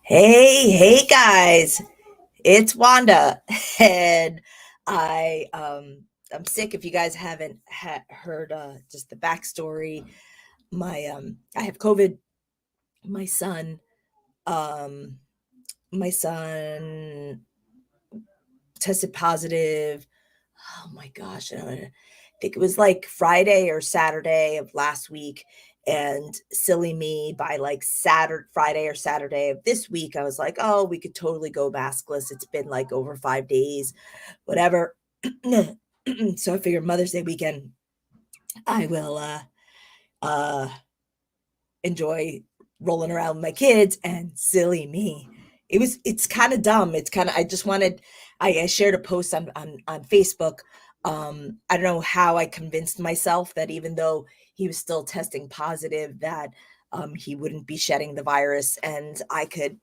Hey guys, it's Wanda, and I'm sick. If you guys haven't heard just the backstory, I have COVID. My son, um, my son tested positive. Oh my gosh, I think it was like Friday or Saturday of last week. And silly me, by like Friday or Saturday of this week, I was like, oh, we could totally go maskless. It's been like over 5 days, whatever. So I figured Mother's Day weekend, I will uh enjoy rolling around with my kids. And silly me, it's kind of dumb. It's kind of, I just wanted, I shared a post on Facebook. I don't know how I convinced myself that even though he was still testing positive, that he wouldn't be shedding the virus and I could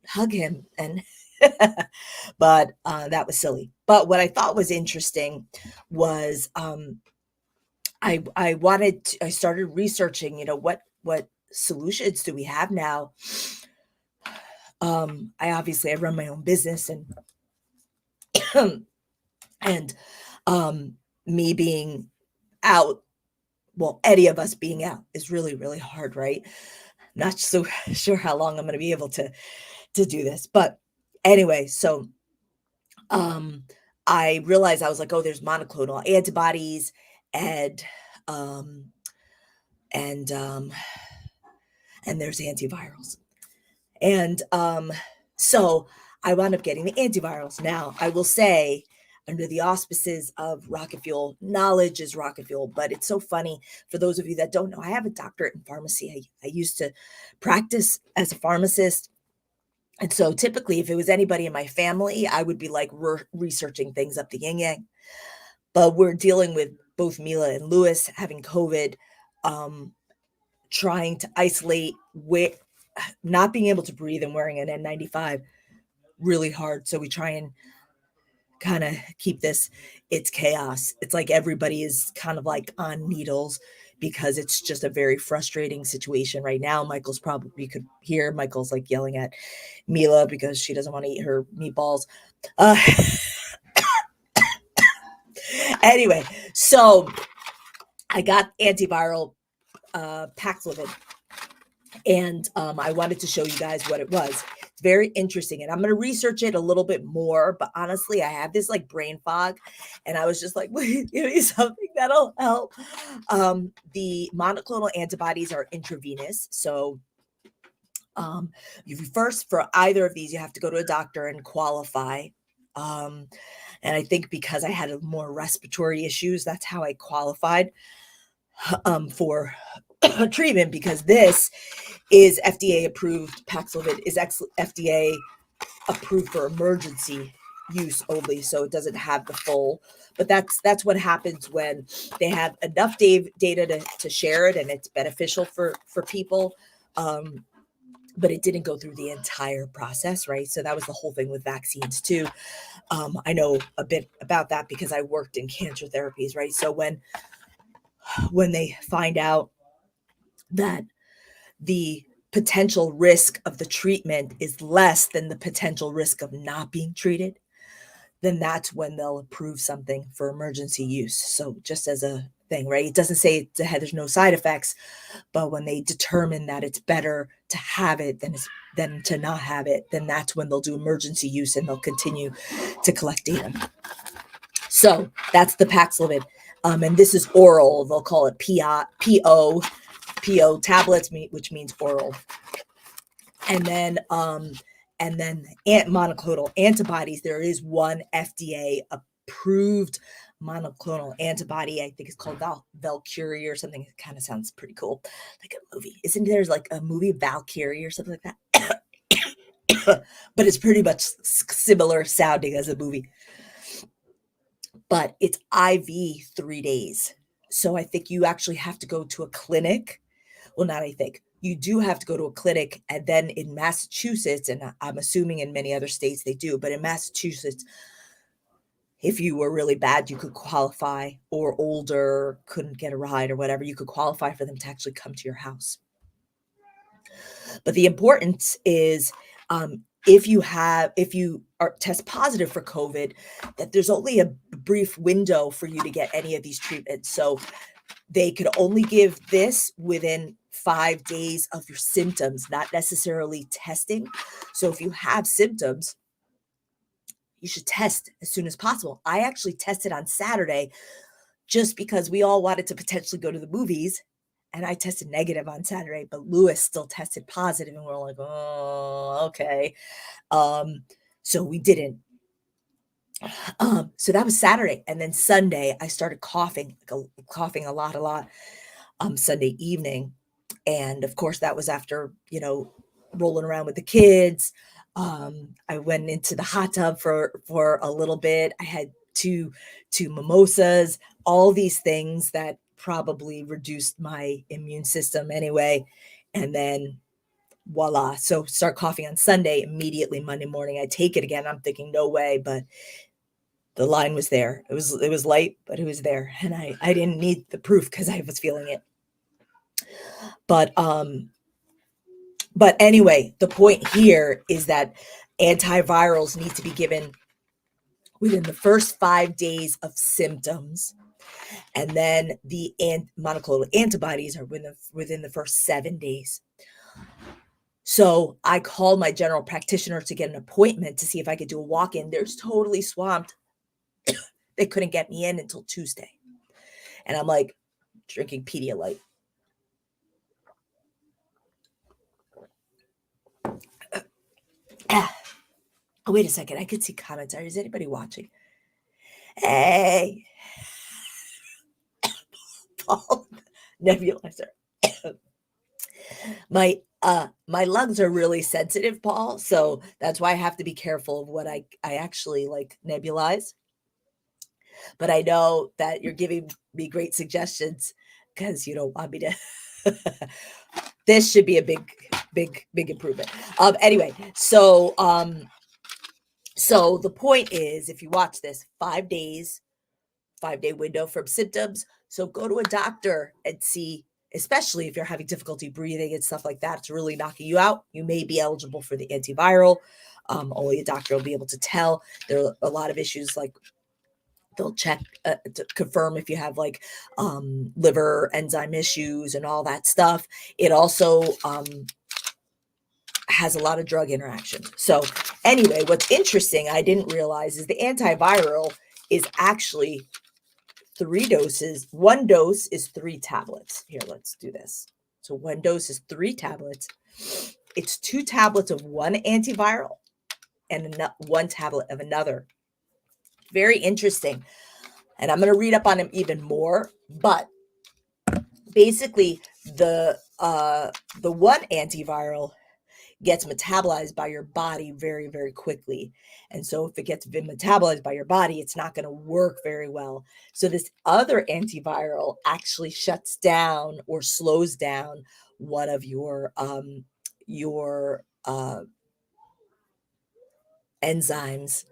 hug him. And but that was silly. But what I thought was interesting was I started researching, what solutions do we have now. I run my own business, and me being out, well, any of us being out is really, really hard, right? Not so sure how long I'm going to be able to do this, but anyway, so um I realized, I was like, oh, there's monoclonal antibodies, and um and um and there's antivirals. And so I wound up getting the antivirals. Now, I will say, under the auspices of rocket fuel, knowledge is rocket fuel. But it's so funny, for those of you that don't know, I have a doctorate in pharmacy. I used to practice as a pharmacist. And so typically, if it was anybody in my family, I would be like researching things up the yin yang. But we're dealing with both Mila and Lewis having COVID, um, trying to isolate, not being able to breathe and wearing an N95, really hard. So we try and kind of keep this, it's chaos. It's like everybody is kind of like on needles, because it's just a very frustrating situation right now. Michael's probably, you could hear Michael's like yelling at Mila because she doesn't want to eat her meatballs. Uh, anyway, so I got antiviral Paxlovid, and I wanted to show you guys what it was. It's very interesting, and I'm going to research it a little bit more. But honestly, I have this like brain fog, and I was just like, "Please give me something that'll help." The monoclonal antibodies are intravenous, so you first, for either of these, you have to go to a doctor and qualify. Um, and I think because I had more respiratory issues, that's how I qualified for treatment, because this is FDA approved. Paxlovid is FDA approved for emergency use only, so it doesn't have the full. But that's what happens when they have enough data to share it, and it's beneficial for people. But it didn't go through the entire process, right? So that was the whole thing with vaccines too. I know a bit about that because I worked in cancer therapies, right? So when they find out that the potential risk of the treatment is less than the potential risk of not being treated, then that's when they'll approve something for emergency use. So just as a thing, right? It doesn't say there's no side effects, but when they determine that it's better to have it than to not have it, then that's when they'll do emergency use, and they'll continue to collect data. So that's the Paxlovid. And this is oral. They'll call it PO tablets, which means oral. And then monoclonal antibodies. There is one FDA approved monoclonal antibody. I think it's called Valkyrie or something. It kind of sounds pretty cool, like a movie. Isn't there like a movie Valkyrie or something like that? But it's pretty much similar sounding as a movie. But it's IV 3 days. So I think you actually have to go to a clinic. Well, not I think. You do have to go to a clinic, and then in Massachusetts, and I'm assuming in many other states they do, but in Massachusetts, if you were really bad, you could qualify, or older, couldn't get a ride or whatever, you could qualify for them to actually come to your house. But the importance is, if you are test positive for COVID, that there's only a brief window for you to get any of these treatments. So they could only give this within 5 days of your symptoms, not necessarily testing. So if you have symptoms, you should test as soon as possible. I actually tested on Saturday just because we all wanted to potentially go to the movies. And I tested negative on Saturday, but Lewis still tested positive, and we're like, oh, okay. So we didn't. So that was Saturday, and then Sunday I started coughing, coughing a lot, Sunday evening, and of course that was after rolling around with the kids. I went into the hot tub for a little bit. I had two mimosas, all these things that probably reduced my immune system anyway, and then voila. So start coughing on Sunday. Immediately Monday morning I take it again. I'm thinking no way, but the line was there. It was light, but it was there, and I didn't need the proof because I was feeling it. But anyway, the point here is that antivirals need to be given within the first 5 days of symptoms, and then the monoclonal antibodies are within the first 7 days. So I called my general practitioner to get an appointment to see if I could do a walk-in. They're totally swamped. They couldn't get me in until Tuesday. And I'm like drinking Pedialyte. Oh, wait a second. I could see comments. Is anybody watching? Hey. Paul, nebulizer. My lungs are really sensitive, Paul. So that's why I have to be careful of what I actually nebulize. But I know that you're giving me great suggestions because you don't want me to. This should be a big improvement. Anyway, so the point is, if you watch this, 5 days, 5-day window from symptoms. So go to a doctor and see, especially if you're having difficulty breathing and stuff like that, it's really knocking you out. You may be eligible for the antiviral. Only a doctor will be able to tell. There are a lot of issues like they'll check to confirm if you have liver enzyme issues and all that stuff. It also has a lot of drug interactions. So anyway, what's interesting, I didn't realize, is the antiviral is actually 3 doses. 1 dose is 3 tablets. Here, let's do this. So 1 dose is 3 tablets. It's 2 tablets of one antiviral and 1 tablet of another. Very interesting. And I'm going to read up on them even more, but basically the one antiviral gets metabolized by your body very, very quickly. And so if it gets metabolized by your body, it's not going to work very well. So this other antiviral actually shuts down or slows down one of your enzymes,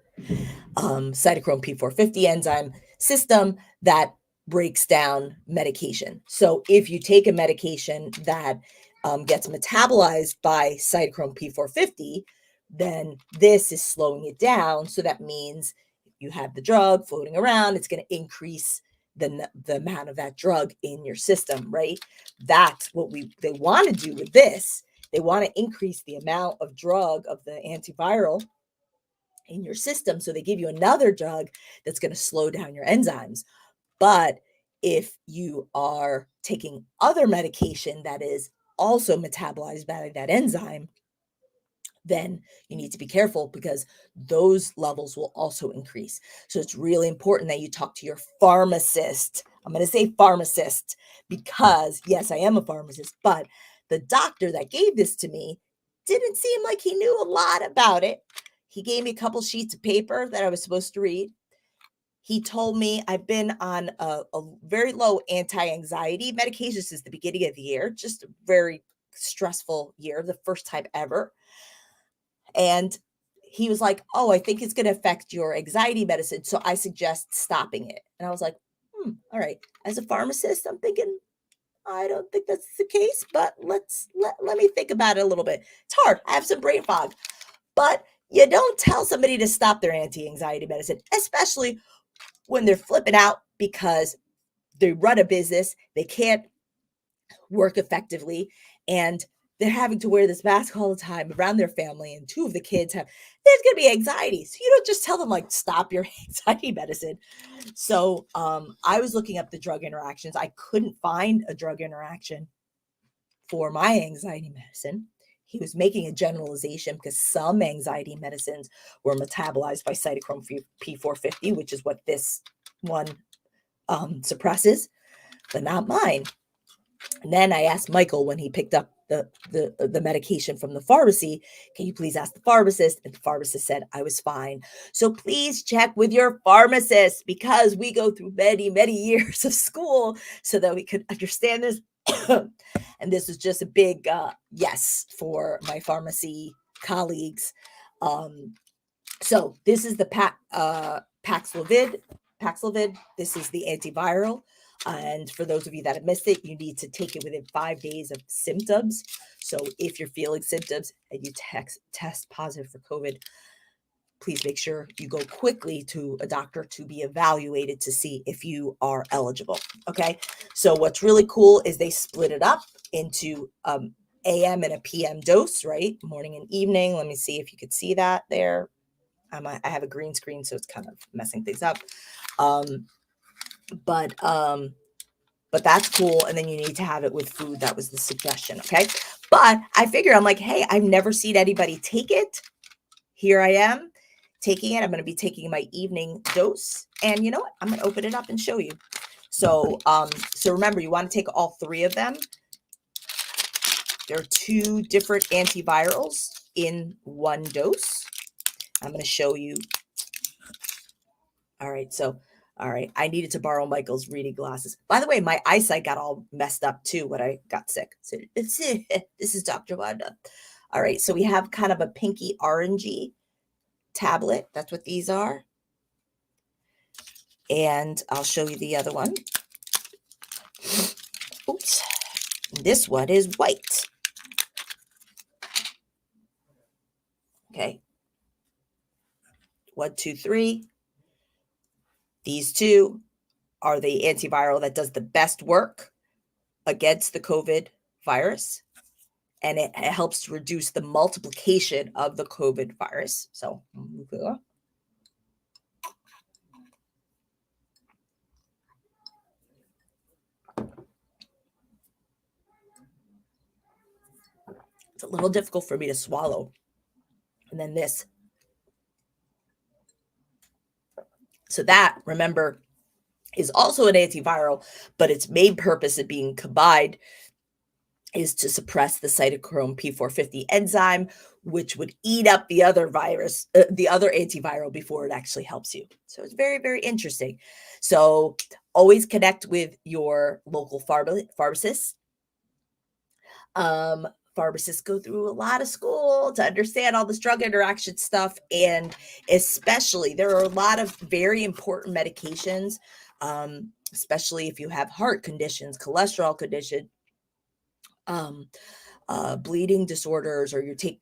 cytochrome P450 enzyme system that breaks down medication. So if you take a medication that gets metabolized by cytochrome P450, then this is slowing it down. So that means you have the drug floating around, it's going to increase the amount of that drug in your system, right? That's what they want to do with this. They want to increase the amount of drug of the antiviral in your system. So they give you another drug that's going to slow down your enzymes. But if you are taking other medication that is also metabolized by that enzyme, then you need to be careful because those levels will also increase. So it's really important that you talk to your pharmacist. I'm going to say pharmacist because, yes, I am a pharmacist, but the doctor that gave this to me didn't seem like he knew a lot about it. He gave me a couple sheets of paper that I was supposed to read. He told me I've been on a very low anti-anxiety medication since the beginning of the year, just a very stressful year, the first time ever. And he was like, oh, I think it's going to affect your anxiety medicine, so I suggest stopping it. And I was like, all right. As a pharmacist, I'm thinking, I don't think that's the case, but let me think about it a little bit. It's hard. I have some brain fog. But you don't tell somebody to stop their anti-anxiety medicine, especially when they're flipping out because they run a business, they can't work effectively, and they're having to wear this mask all the time around their family, and two of the kids have there's going to be anxiety. So you don't just tell them like stop your anxiety medicine. So I was looking up the drug interactions. I couldn't find a drug interaction for my anxiety medicine. He was making a generalization because some anxiety medicines were metabolized by cytochrome P450, which is what this one suppresses, but not mine. And then I asked Michael when he picked up the medication from the pharmacy, can you please ask the pharmacist? And the pharmacist said I was fine. So please check with your pharmacist, because we go through many, many years of school so that we could understand this. And this is just a big yes for my pharmacy colleagues. So this is the Paxlovid. This is the antiviral. And for those of you that have missed it, you need to take it within 5 days of symptoms. So if you're feeling symptoms and you test positive for COVID, please make sure you go quickly to a doctor to be evaluated to see if you are eligible. Okay. So what's really cool is they split it up into AM and a PM dose, right? Morning and evening. Let me see if you could see that there. I have a green screen, so it's kind of messing things up. But that's cool. And then you need to have it with food. That was the suggestion. Okay. But I figure, I'm like, hey, I've never seen anybody take it. Here I am taking it. I'm going to be taking my evening dose. And you know what? I'm going to open it up and show you. So, so remember, you want to take all three of them. There are 2 different antivirals in one dose. I'm going to show you. All right. So, all right. I needed to borrow Michael's reading glasses. By the way, my eyesight got all messed up too when I got sick. So this is Dr. Wanda. All right. So we have kind of a pinky orangey tablet. That's what these are. And I'll show you the other one. Oops. This one is white. Okay. 1, 2, 3. These 2 are the antiviral that does the best work against the COVID virus. And it helps to reduce the multiplication of the COVID virus. So, it's a little difficult for me to swallow. And then this. So that, remember, is also an antiviral, but its main purpose of being combined is to suppress the cytochrome P450 enzyme, which would eat up the other virus, the other antiviral before it actually helps you. So it's very, very interesting. So always connect with your local pharmacist. Pharmacists go through a lot of school to understand all this drug interaction stuff. And especially, there are a lot of very important medications, especially if you have heart conditions, cholesterol condition, bleeding disorders, or you take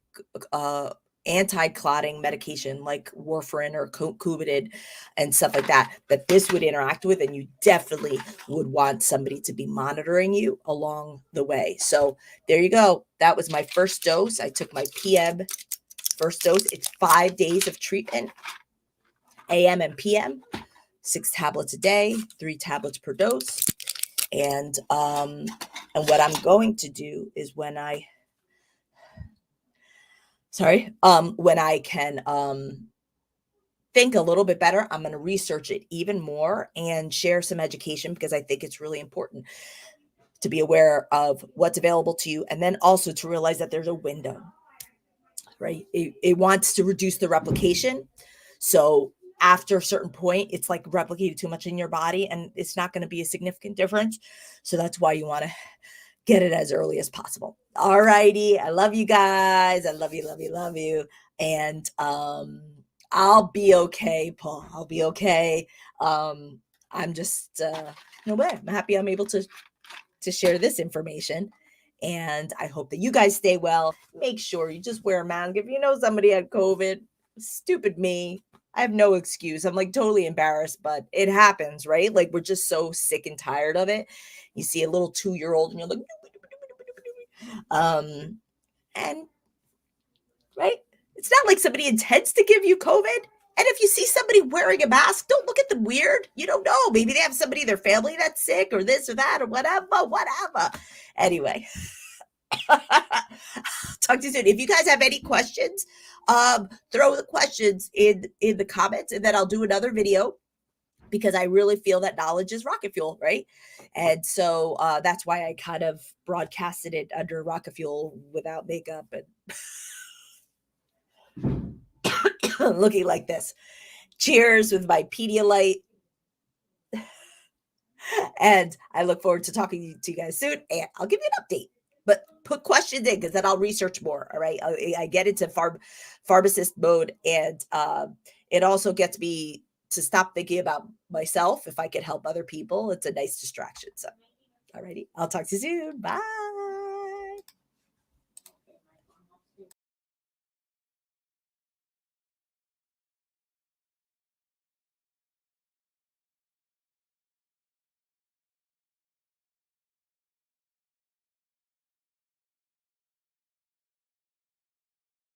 anti-clotting medication like warfarin or Coumadin and stuff like that this would interact with, and you definitely would want somebody to be monitoring you along the way. So there you go. That was my first dose. I took my PM first dose. It's 5 days of treatment, AM and PM, 6 tablets a day, 3 tablets per dose. And what I'm going to do is when I can think a little bit better, I'm going to research it even more and share some education, because I think it's really important to be aware of what's available to you, and then also to realize that there's a window, right? It wants to reduce the replication. So after a certain point, it's like replicated too much in your body, and it's not going to be a significant difference. So that's why you want to get it as early as possible. All righty. I love you guys. I love you, love you, love you. And I'll be okay, Paul. I'll be okay. I'm just, I'm happy I'm able to share this information. And I hope that you guys stay well. Make sure you just wear a mask. If you know somebody had COVID, stupid me. I have no excuse. I'm like totally embarrassed, but it happens, right? Like we're just so sick and tired of it. You see a little 2-year-old and you're like, and right? It's not like somebody intends to give you COVID. And if you see somebody wearing a mask, don't look at them weird. You don't know. Maybe they have somebody in their family that's sick or this or that or whatever. Anyway, talk to you soon. If you guys have any questions, throw the questions in the comments, and then I'll do another video because I really feel that knowledge is rocket fuel, right? And so that's why I kind of broadcasted it under rocket fuel without makeup and looking like this. Cheers with my Pedialyte. And I look forward to talking to you guys soon. And I'll give you an update. But put questions in because then I'll research more. All right. I get into pharmacist mode. And it also gets me to stop thinking about myself. If I can help other people, it's a nice distraction. So, all righty. I'll talk to you soon. Bye.